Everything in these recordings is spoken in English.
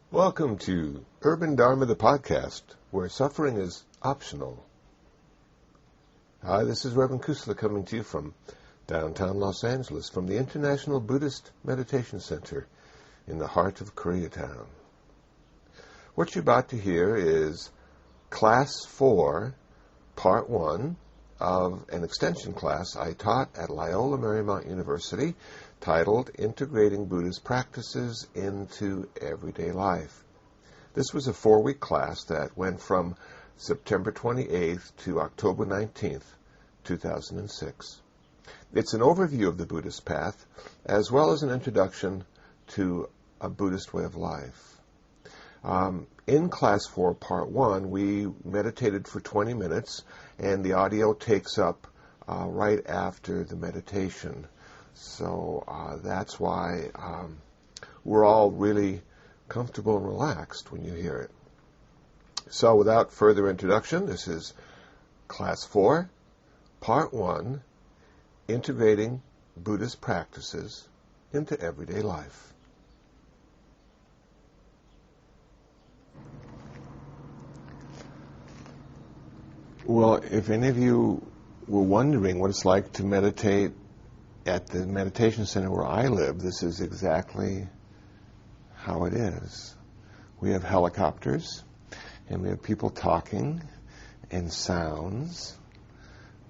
Welcome to Urban Dharma, the podcast, where suffering is optional. Hi, this is Reverend Kusala coming to you from downtown Los Angeles, from the International Buddhist Meditation Center in the heart of Koreatown. What you're about to hear is Class 4, Part 1 of an extension class I taught at Loyola Marymount University titled Integrating Buddhist Practices into Everyday Life. This was a 4-week class that went from September 28th to October 19th, 2006. It's an overview of the Buddhist path, as well as an introduction to a Buddhist way of life. In Class 4, Part 1, we meditated for 20 minutes, and the audio takes up right after the meditation. So that's why we're all really comfortable and relaxed when you hear it. So without further introduction, this is Class 4, Part 1, Integrating Buddhist Practices into Everyday Life. Well, if any of you were wondering what it's like to meditate at the meditation center where I live, this is exactly how it is. We have helicopters, and we have people talking, and sounds,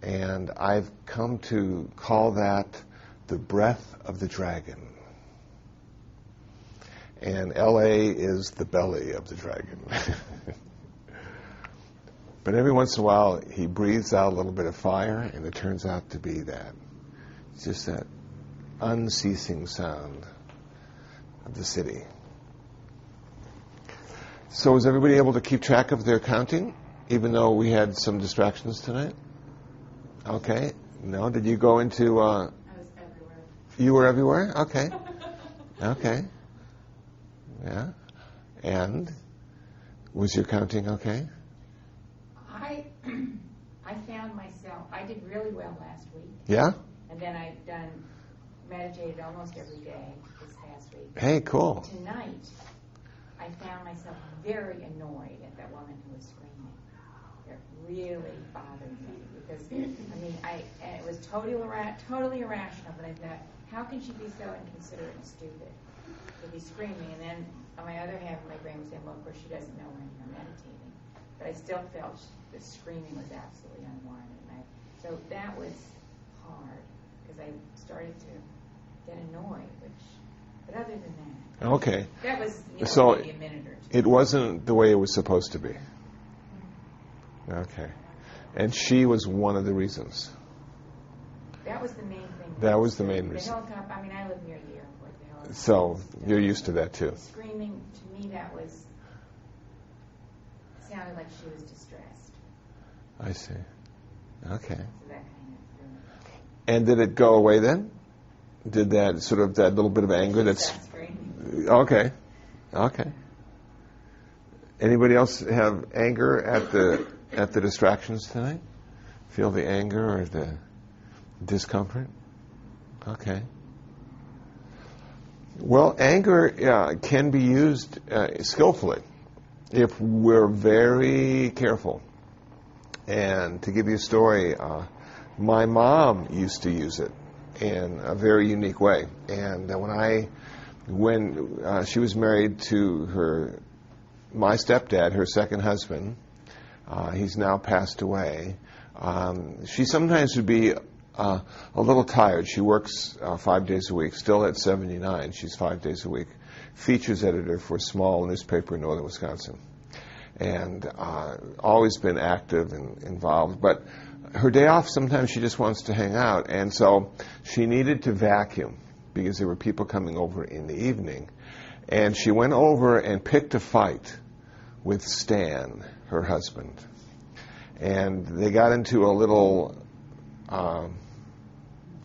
and I've come to call that the breath of the dragon. And LA is the belly of the dragon. But every once in a while, he breathes out a little bit of fire, and it turns out to be that. It's just that unceasing sound of the city. So was everybody able to keep track of their counting, even though we had some distractions tonight? Okay. No? Did you go into... I was everywhere. You were everywhere? Okay. Okay. Yeah. And was your counting okay? I found myself, I did really well last week. Yeah? And then I've meditated almost every day this past week. Hey, cool. Tonight, I found myself very annoyed at that woman who was screaming. It really bothered me because, it was totally irrational, but I thought, how can she be so inconsiderate and stupid to be screaming? And then on my other half of my brain was saying, well, of course, she doesn't know when you're meditating. But I still felt the screaming was absolutely unwarranted. So that was hard because I started to get annoyed, but other than that. Okay. That was So maybe a minute or two. it wasn't the way it was supposed to be. Okay. And she was one of the reasons. That was the main thing. That was the main reason. The helicopter, I live near the airport. The helicopter. So you're used to that too. Screaming, to me, sounded like she was distressed. I see. Okay. So that kind of threw me. And did it go away then? Did that little bit of anger that's... Stop screaming. Okay. Okay. Anybody else have anger at the distractions tonight? Feel the anger or the discomfort? Okay. Well, anger can be used skillfully if we're very careful. And to give you a story, my mom used to use it in a very unique way. And when she was married to my stepdad, her second husband, he's now passed away, she sometimes would be a little tired. She works 5 days a week, still at 79. She's 5 days a week. Features editor for a small newspaper in northern Wisconsin. And always been active and involved. But her day off, sometimes she just wants to hang out. And so she needed to vacuum because there were people coming over in the evening. And she went over and picked a fight with Stan, her husband. And they got into a little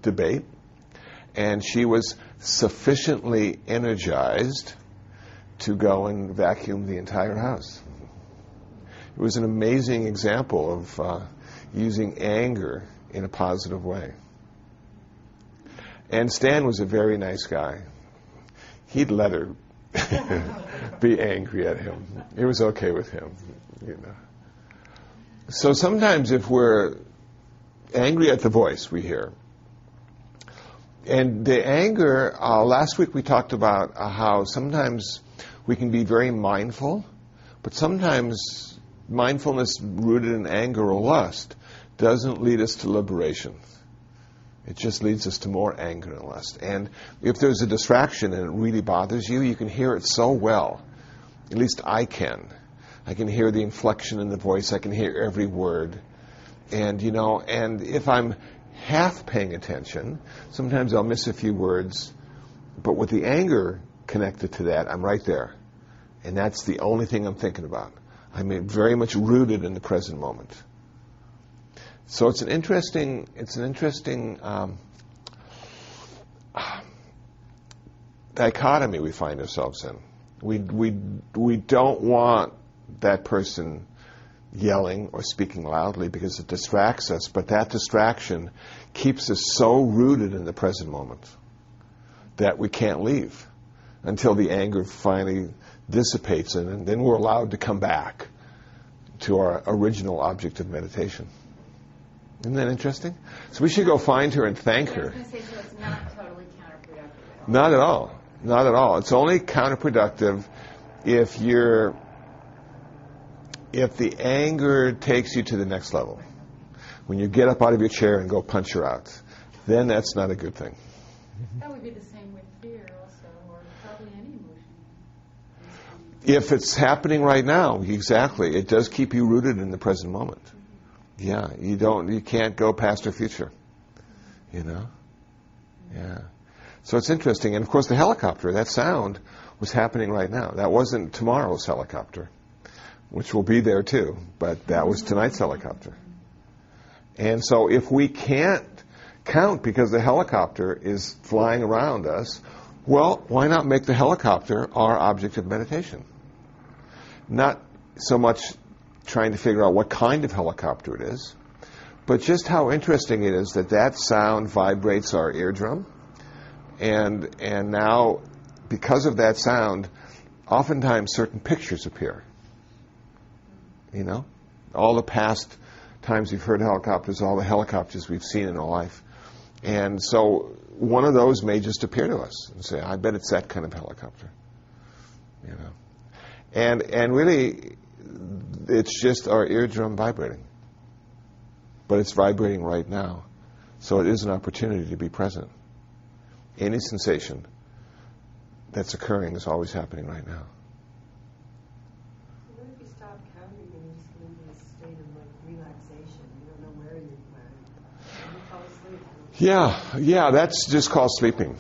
debate. And she was sufficiently energized to go and vacuum the entire house. It was an amazing example of using anger in a positive way. And Stan was a very nice guy. He'd let her be angry at him. It was okay with him, you know. So sometimes if we're angry at the voice we hear, and the anger, last week we talked about how sometimes we can be very mindful, but sometimes mindfulness rooted in anger or lust doesn't lead us to liberation. It just leads us to more anger and lust. And if there's a distraction and it really bothers you, you can hear it so well. At least I can. I can hear the inflection in the voice. I can hear every word. And, and if I'm half paying attention, sometimes I'll miss a few words. But with the anger connected to that, I'm right there. And that's the only thing I'm thinking about. I'm very much rooted in the present moment. So it's an interesting dichotomy we find ourselves in. We don't want that person yelling or speaking loudly because it distracts us, but that distraction keeps us so rooted in the present moment that we can't leave until the anger finally dissipates, and then we're allowed to come back to our original object of meditation. Isn't that interesting? So we should go find her and thank her. I was going to say, so it's not totally counterproductive. Not at all. Not at all. It's only counterproductive if the anger takes you to the next level. When you get up out of your chair and go punch her out, then that's not a good thing. That would be the same with fear also, or probably any emotion. If it's happening right now, exactly. It does keep you rooted in the present moment. Yeah, you can't go past your future. Yeah. So it's interesting. And of course the helicopter, that sound was happening right now. That wasn't tomorrow's helicopter, which will be there too, but that was tonight's helicopter. And so if we can't count because the helicopter is flying around us, well, why not make the helicopter our object of meditation? Not so much trying to figure out what kind of helicopter it is, but just how interesting it is that sound vibrates our eardrum, and now, because of that sound, oftentimes certain pictures appear. All the past times we've heard helicopters, all the helicopters we've seen in our life. And so one of those may just appear to us and say, I bet it's that kind of helicopter. And really, it's just our eardrum vibrating. But it's vibrating right now. So it is an opportunity to be present. Any sensation that's occurring is always happening right now. What if you stop counting and you just move in a state of relaxation? You don't know where you fall asleep. Yeah, that's just called sleeping.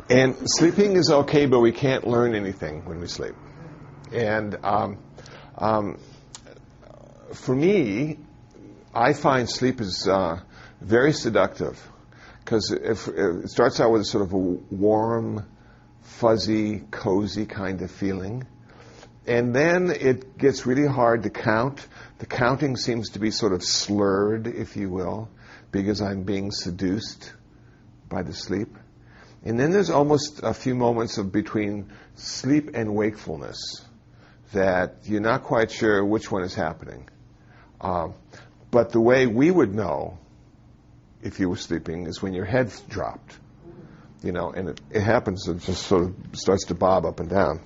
And sleeping is okay, but we can't learn anything when we sleep. And for me, I find sleep is very seductive, because it starts out with a sort of a warm, fuzzy, cozy kind of feeling. And then it gets really hard to count. The counting seems to be sort of slurred, if you will, because I'm being seduced by the sleep. And then there's almost a few moments of between sleep and wakefulness that you're not quite sure which one is happening. But the way we would know if you were sleeping is when your head dropped. And it happens, it just sort of starts to bob up and down.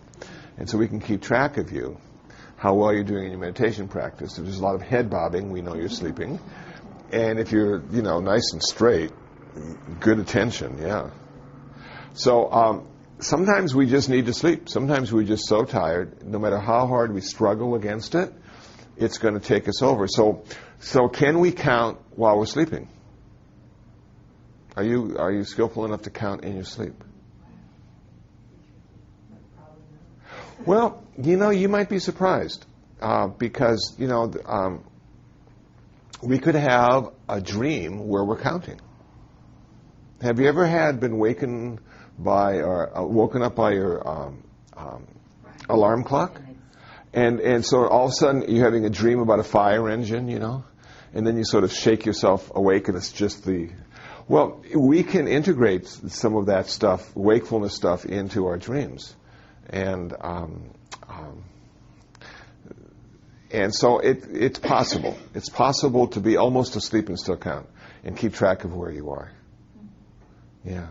And so we can keep track of you, how well you're doing in your meditation practice. If there's a lot of head bobbing, we know you're sleeping. And if you're, nice and straight, good attention, yeah. So sometimes we just need to sleep. Sometimes we're just so tired, no matter how hard we struggle against it, it's going to take us over. So can we count while we're sleeping? Are you skillful enough to count in your sleep? Well, you might be surprised because, we could have a dream where we're counting. Have you ever been woken up by your alarm clock? And so all of a sudden you're having a dream about a fire engine, and then you sort of shake yourself awake and it's just Well, we can integrate some of that stuff, wakefulness stuff, into our dreams, and so it's possible. It's possible to be almost asleep and still count, and keep track of where you are. Yeah,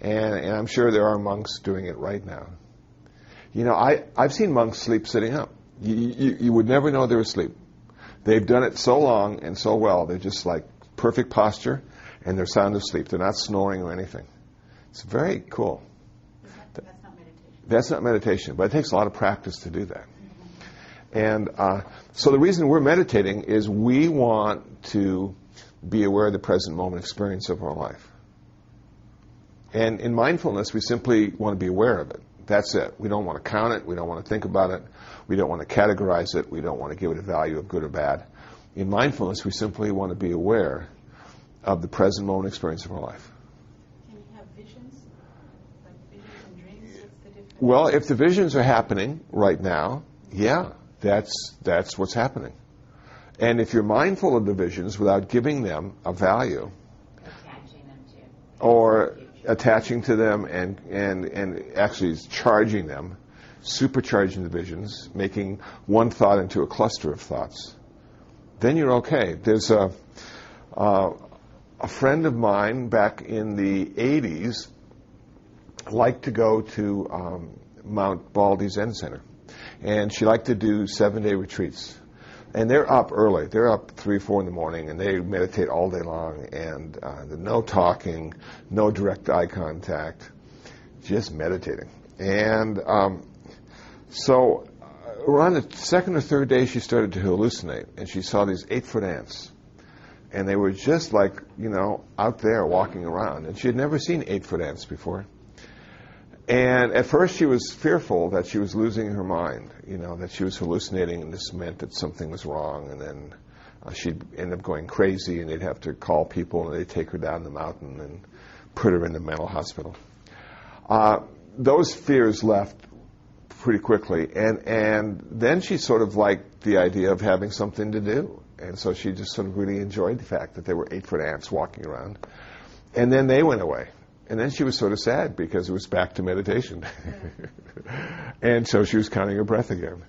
and I'm sure there are monks doing it right now. You know, I've seen monks sleep sitting up. You would never know they're asleep. They've done it so long and so well. They're just like perfect posture, and they're sound asleep. They're not snoring or anything. It's very cool. That's not meditation. That's not meditation, but it takes a lot of practice to do that. And so the reason we're meditating is we want to be aware of the present moment experience of our life. And in mindfulness, we simply want to be aware of it. That's it. We don't want to count it. We don't want to think about it. We don't want to categorize it. We don't want to give it a value of good or bad. In mindfulness, we simply want to be aware of the present moment experience of our life. Can you have visions? Like visions and dreams? What's the difference? Well, if the visions are happening right now, yeah, that's what's happening. And if you're mindful of the visions without giving them a value, Attaching them to. or attaching to them and actually charging them, supercharging the visions, making one thought into a cluster of thoughts, then you're okay. There's a friend of mine back in the 80s liked to go to Mount Baldy Zen Center. And she liked to do 7-day retreats. And they're up early. They're up 3 or 4 in the morning, and they meditate all day long. And no talking, no direct eye contact, just meditating. And so around the second or third day, she started to hallucinate, and she saw these 8-foot ants. And they were just like, out there walking around. And she had never seen 8-foot ants before. And at first she was fearful that she was losing her mind, that she was hallucinating, and this meant that something was wrong. And then she'd end up going crazy, and they'd have to call people, and they'd take her down the mountain and put her in the mental hospital. Those fears left pretty quickly. And then she sort of liked the idea of having something to do. And so she just sort of really enjoyed the fact that there were 8-foot ants walking around. And then they went away. And then she was sort of sad because it was back to meditation. And so she was counting her breath again.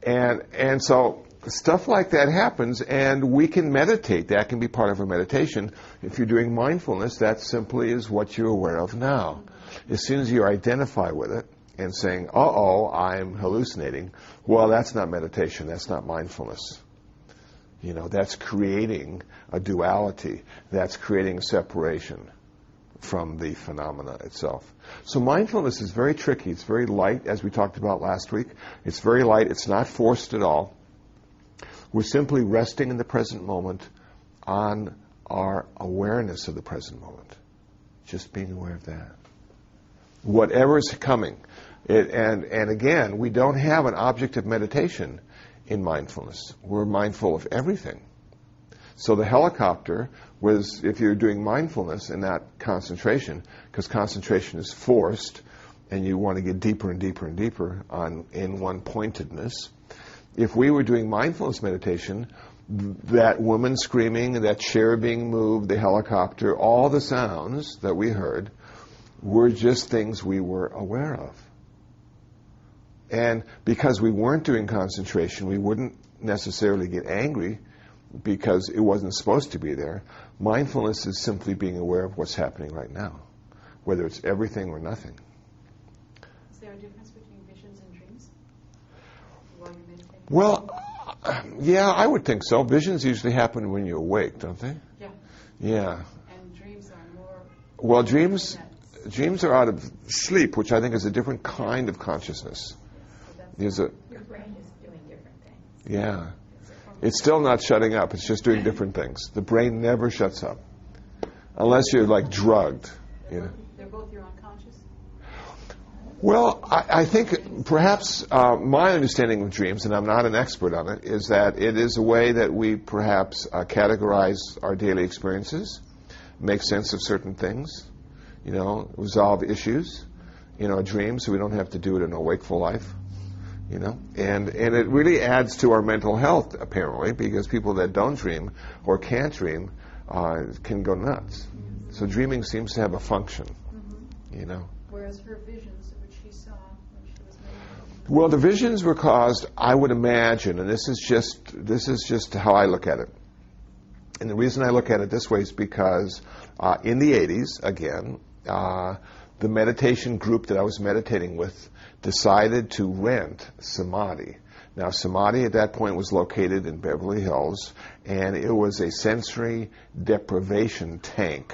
And so stuff like that happens, and we can meditate. That can be part of a meditation. If you're doing mindfulness, that simply is what you're aware of now. As soon as you identify with it and saying, uh-oh, I'm hallucinating, well, that's not meditation. That's not mindfulness. That's creating a duality. That's creating a separation from the phenomena itself. So mindfulness is very tricky. It's very light, as we talked about last week. It's very light. It's not forced at all. We're simply resting in the present moment on our awareness of the present moment. Just being aware of that. Whatever's coming. And again, we don't have an object of meditation in mindfulness. We're mindful of everything. So the helicopter was, if you're doing mindfulness and not concentration, because concentration is forced and you want to get deeper and deeper and deeper in one pointedness. If we were doing mindfulness meditation, that woman screaming, that chair being moved, the helicopter, all the sounds that we heard were just things we were aware of. And because we weren't doing concentration, we wouldn't necessarily get angry because it wasn't supposed to be there. Mindfulness is simply being aware of what's happening right now, whether it's everything or nothing. Is there a difference between visions and dreams while you're meditating? Well, yeah, I would think so. Visions usually happen when you're awake, don't they? Yeah. Yeah. And dreams are more... Well, dreams are out of sleep, which I think is a different kind of consciousness. There's a... Your brain is doing different things. Yeah. It's still not shutting up. It's just doing different things. The brain never shuts up. Unless you're like drugged. They're both your unconscious? Well, I think perhaps my understanding of dreams, and I'm not an expert on it, is that it is a way that we perhaps categorize our daily experiences, make sense of certain things, resolve issues in our dreams so we don't have to do it in a wakeful life. And it really adds to our mental health, apparently, because people that don't dream or can't dream can go nuts. So dreaming seems to have a function, Mm-hmm. you know. Whereas her visions, which she saw when she was meditating. Well, the visions were caused, I would imagine, and this is just how I look at it. And the reason I look at it this way is because in the 80s, again, the meditation group that I was meditating with decided to rent Samadhi. Now, Samadhi at that point was located in Beverly Hills, and it was a sensory deprivation tank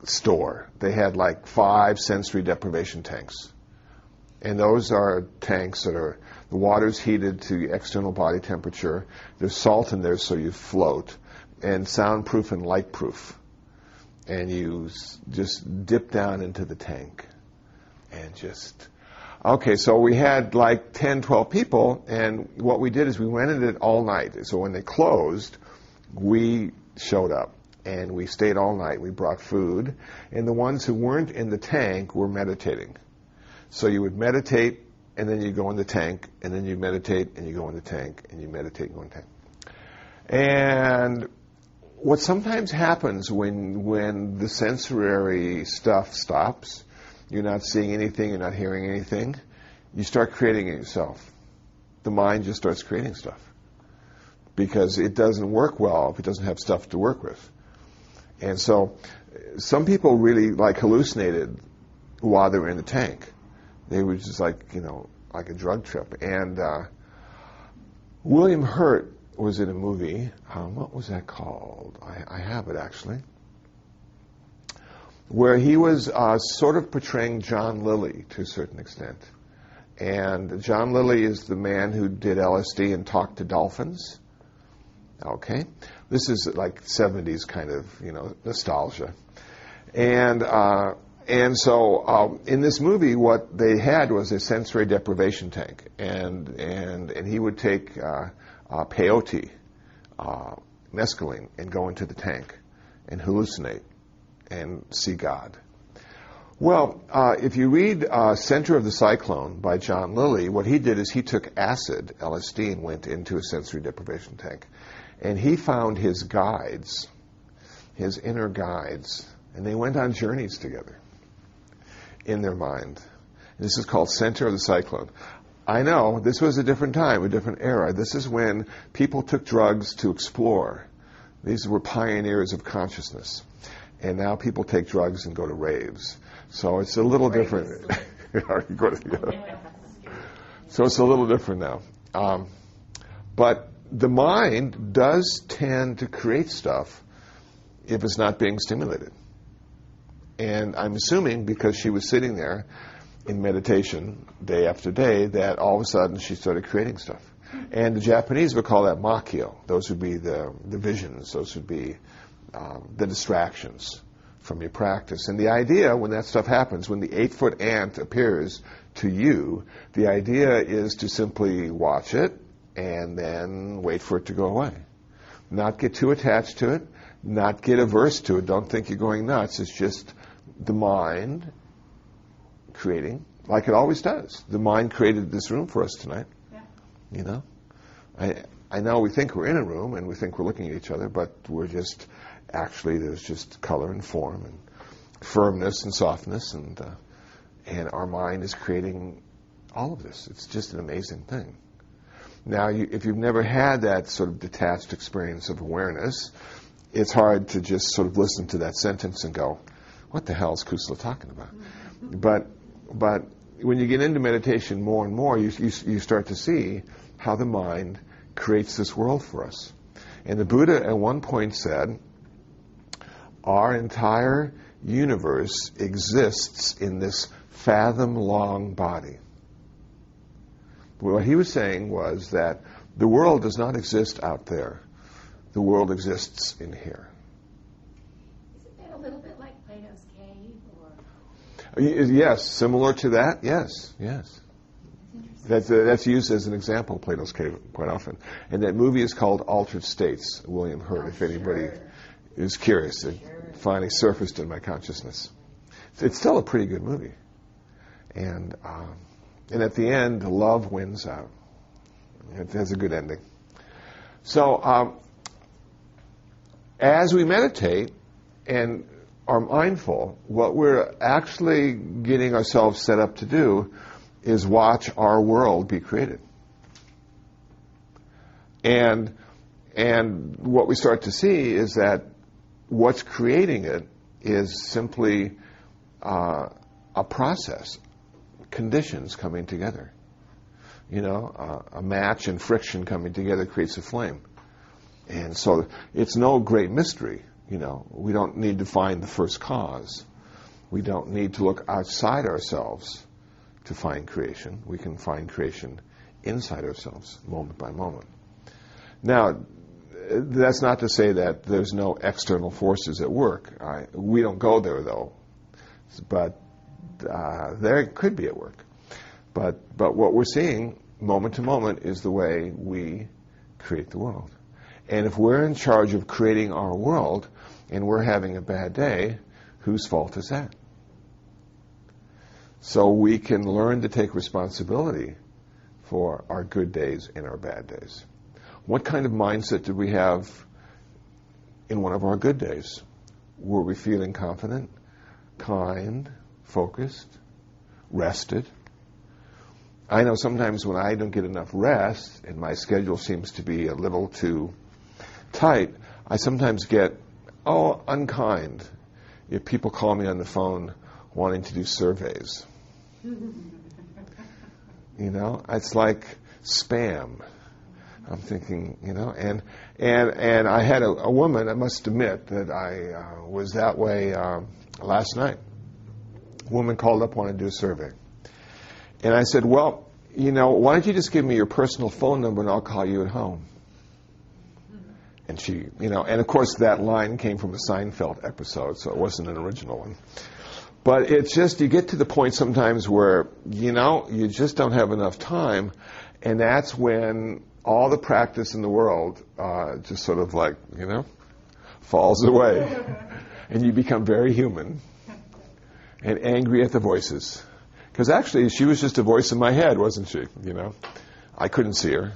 store. They had like 5 sensory deprivation tanks. And those are tanks that are, the water's heated to external body temperature. There's salt in there so you float, and soundproof and lightproof. And you just dip down into the tank and just... Okay, so we had like 10, 12 people, and what we did is we rented it all night. So when they closed, we showed up, and we stayed all night. We brought food, and the ones who weren't in the tank were meditating. So you would meditate, and then you go in the tank, and then you meditate, and you go in the tank, and you meditate and go in the tank. And what sometimes happens when the sensory stuff stops, you're not seeing anything, you're not hearing anything, you start creating it yourself. The mind just starts creating stuff. Because it doesn't work well if it doesn't have stuff to work with. And so some people really like hallucinated while they were in the tank. They were just like, like a drug trip. And William Hurt was in a movie. What was that called? I have it actually. Where he was sort of portraying John Lilly to a certain extent. And John Lilly is the man who did LSD and talked to dolphins. Okay? This is like 70s kind of, nostalgia. And so in this movie, what they had was a sensory deprivation tank. And he would take peyote, mescaline, and go into the tank and hallucinate and see God. Well, if you read Center of the Cyclone by John Lilly, what he did is he took acid, LSD, and went into a sensory deprivation tank. And he found his guides, his inner guides, and they went on journeys together in their mind. This is called Center of the Cyclone. I know, this was a different time, a different era. This is when people took drugs to explore. These were pioneers of consciousness. And now people take drugs and go to raves. So it's a little different. So it's a little different now. But the mind does tend to create stuff if it's not being stimulated. And I'm assuming because she was sitting there in meditation day after day that all of a sudden she started creating stuff. And the Japanese would call that makyo. Those would be the visions. Those would be the distractions from your practice. And the idea, when that stuff happens, when the 8-foot ant appears to you, the idea is to simply watch it and then wait for it to go away. Not get too attached to it, not get averse to it. Don't think you're going nuts. It's just the mind creating, like it always does. The mind created this room for us tonight. Yeah. I know we think we're in a room and we think we're looking at each other, but we're just, actually there's just color and form and firmness and softness, and our mind is creating all of this. It's just an amazing thing. Now, if you've never had that sort of detached experience of awareness, it's hard to just sort of listen to that sentence and go, what the hell is Kusala talking about? But when you get into meditation more and more, you start to see how the mind creates this world for us. And the Buddha at one point said, our entire universe exists in this fathom-long body. What he was saying was that the world does not exist out there. The world exists in here. Isn't that a little bit like Plato's cave? Yes, similar to that, yes. That's used as an example, Plato's cave, quite often. And that movie is called Altered States, William Hurt, if anybody is curious. It finally surfaced in my consciousness. It's still a pretty good movie. And at the end, love wins out. It has a good ending. So, as we meditate, and are mindful, what we're actually getting ourselves set up to do is watch our world be created. And what we start to see is that what's creating it is simply a process, conditions coming together. You know, a match and friction coming together creates a flame. And so it's no great mystery. You know, we don't need to find the first cause. We don't need to look outside ourselves to find creation. We can find creation inside ourselves, moment by moment. Now, that's not to say that there's no external forces at work. We don't go there, though. But there could be at work. But what we're seeing, moment to moment, is the way we create the world. And if we're in charge of creating our world, and we're having a bad day, whose fault is that? So we can learn to take responsibility for our good days and our bad days. What kind of mindset did we have in one of our good days? Were we feeling confident, kind, focused, rested? I know sometimes when I don't get enough rest and my schedule seems to be a little too tight, I sometimes get, unkind if people call me on the phone wanting to do surveys. You know, it's like spam. I'm thinking, you know, and I had a woman, I must admit that I was that way last night. A woman called up, wanted to do a survey. And I said, well, you know, why don't you just give me your personal phone number and I'll call you at home? And she, you know, and of course that line came from a Seinfeld episode, so it wasn't an original one. But it's just, you get to the point sometimes where, you know, you just don't have enough time, and that's when all the practice in the world just sort of like, you know, falls away. And you become very human and angry at the voices. Because actually, she was just a voice in my head, wasn't she? You know, I couldn't see her.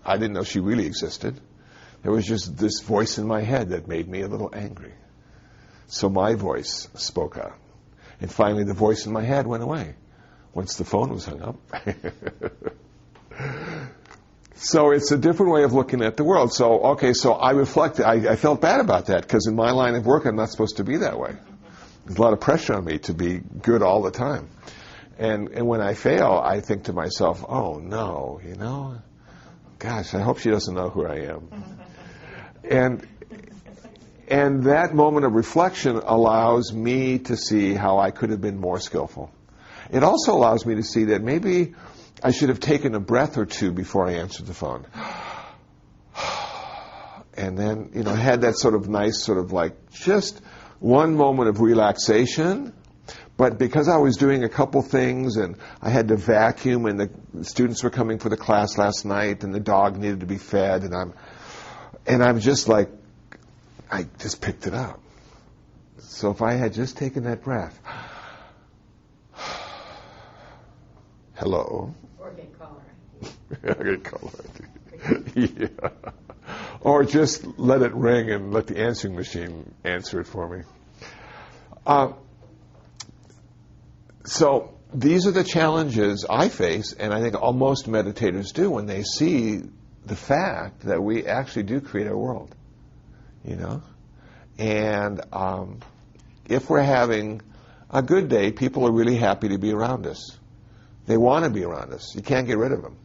I didn't know she really existed. There was just this voice in my head that made me a little angry. So my voice spoke out. And finally, the voice in my head went away once the phone was hung up. So it's a different way of looking at the world. So I reflected. I felt bad about that because in my line of work, I'm not supposed to be that way. There's a lot of pressure on me to be good all the time. And when I fail, I think to myself, oh, no, you know, gosh, I hope she doesn't know who I am. And that moment of reflection allows me to see how I could have been more skillful. It also allows me to see that maybe I should have taken a breath or two before I answered the phone. And then, you know, had that sort of nice sort of like just one moment of relaxation. But because I was doing a couple things and I had to vacuum and the students were coming for the class last night and the dog needed to be fed and I'm just like, I just picked it up. So if I had just taken that breath, hello. Or get caller. Get caller. Yeah. Or just let it ring and let the answering machine answer it for me. So these are the challenges I face, and I think most meditators do when they see the fact that we actually do create our world, you know. And if we're having a good day, people are really happy to be around us. They want to be around us. You can't get rid of them.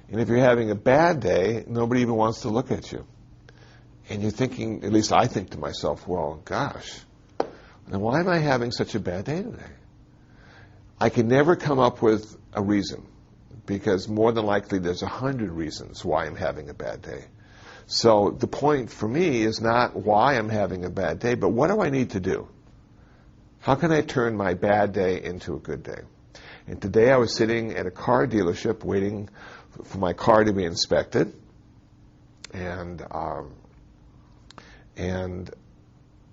And if you're having a bad day, nobody even wants to look at you. And you're thinking, at least I think to myself, well, gosh, then why am I having such a bad day today? I can never come up with a reason, because more than likely there's 100 reasons why I'm having a bad day. So the point for me is not why I'm having a bad day, but what do I need to do? How can I turn my bad day into a good day? And today I was sitting at a car dealership waiting for my car to be inspected, and I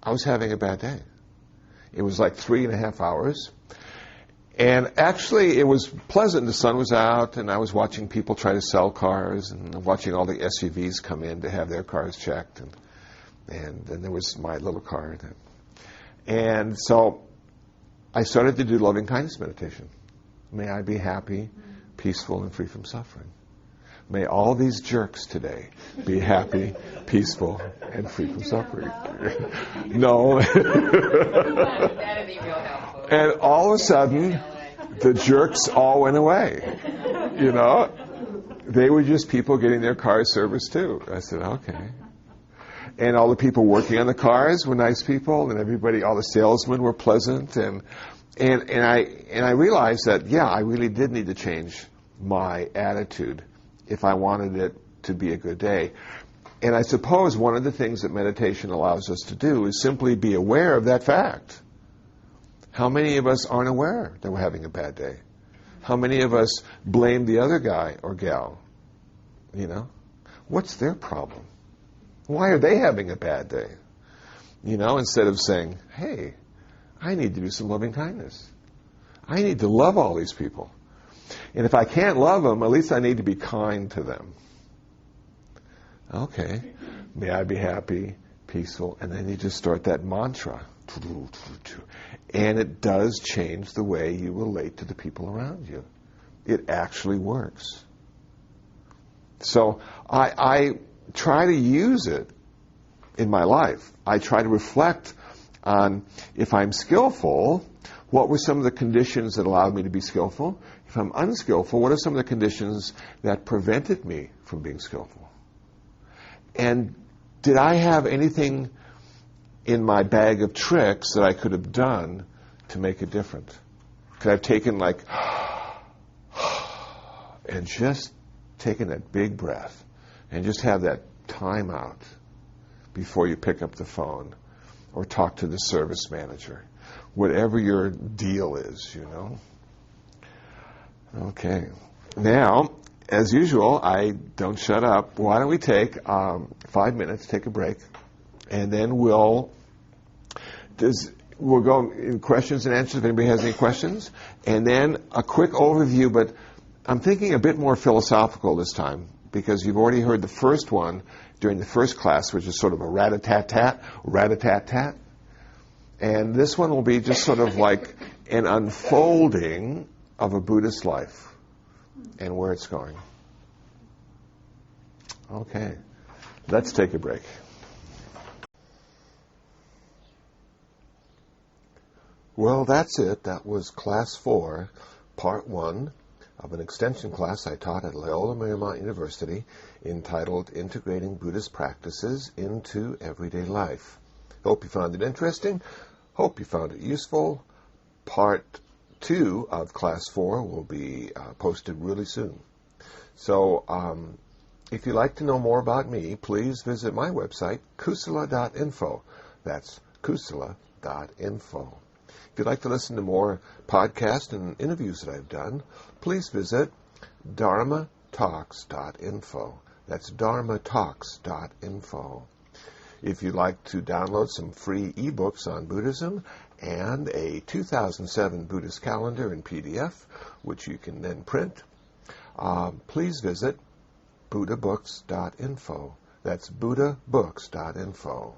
was having a bad day. It was like 3.5 hours. And actually, it was pleasant. The sun was out, and I was watching people try to sell cars, and watching all the SUVs come in to have their cars checked. And then there was my little car. And so I started to do loving kindness meditation. May I be happy, peaceful, and free from suffering. May all these jerks today be happy, peaceful, and free from suffering. No. That'd be real helpful. And all of a sudden, the jerks all went away. You know? They were just people getting their cars serviced too. I said, okay. And all the people working on the cars were nice people, and everybody, all the salesmen were pleasant, and I realized that, yeah, I really did need to change my attitude if I wanted it to be a good day. And I suppose one of the things that meditation allows us to do is simply be aware of that fact. How many of us aren't aware that we're having a bad day? How many of us blame the other guy or gal? You know? What's their problem? Why are they having a bad day? You know, instead of saying, hey, I need to do some loving kindness. I need to love all these people. And if I can't love them, at least I need to be kind to them. Okay. May I be happy, peaceful, and then you just start that mantra. And it does change the way you relate to the people around you. It actually works. So I try to use it in my life. I try to reflect on, if I'm skillful, what were some of the conditions that allowed me to be skillful? If I'm unskillful, what are some of the conditions that prevented me from being skillful? And did I have anything in my bag of tricks that I could have done to make it different? Could I have taken and just taken that big breath and just have that time out before you pick up the phone or talk to the service manager, whatever your deal is, you know? Okay. Now, as usual, I don't shut up. Why don't we take 5 minutes, take a break, and then we'll go in questions and answers if anybody has any questions, and then a quick overview, but I'm thinking a bit more philosophical this time, because you've already heard the first one during the first class, which is sort of a rat-a-tat-tat, rat-a-tat-tat. And this one will be just sort of like an unfolding of a Buddhist life and where it's going. Okay, let's take a break. Well, that's it. That was Class 4, Part 1 of an extension class I taught at Loyola Marymount University entitled Integrating Buddhist Practices into Everyday Life. Hope you found it interesting. Hope you found it useful. Part 2 of Class 4 will be posted really soon. So if you'd like to know more about me, please visit my website, kusala.info. That's kusala.info. If you'd like to listen to more podcasts and interviews that I've done, please visit dharmatalks.info. That's dharmatalks.info. If you'd like to download some free ebooks on Buddhism and a 2007 Buddhist calendar in PDF, which you can then print, please visit buddhabooks.info. That's buddhabooks.info.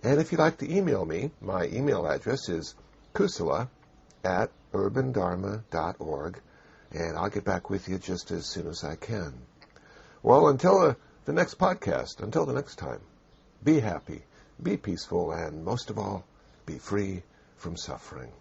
And if you'd like to email me, my email address is kusala@urbandharma.org, and I'll get back with you just as soon as I can. Well, until the next podcast, until the next time, be happy, be peaceful, and most of all, be free from suffering.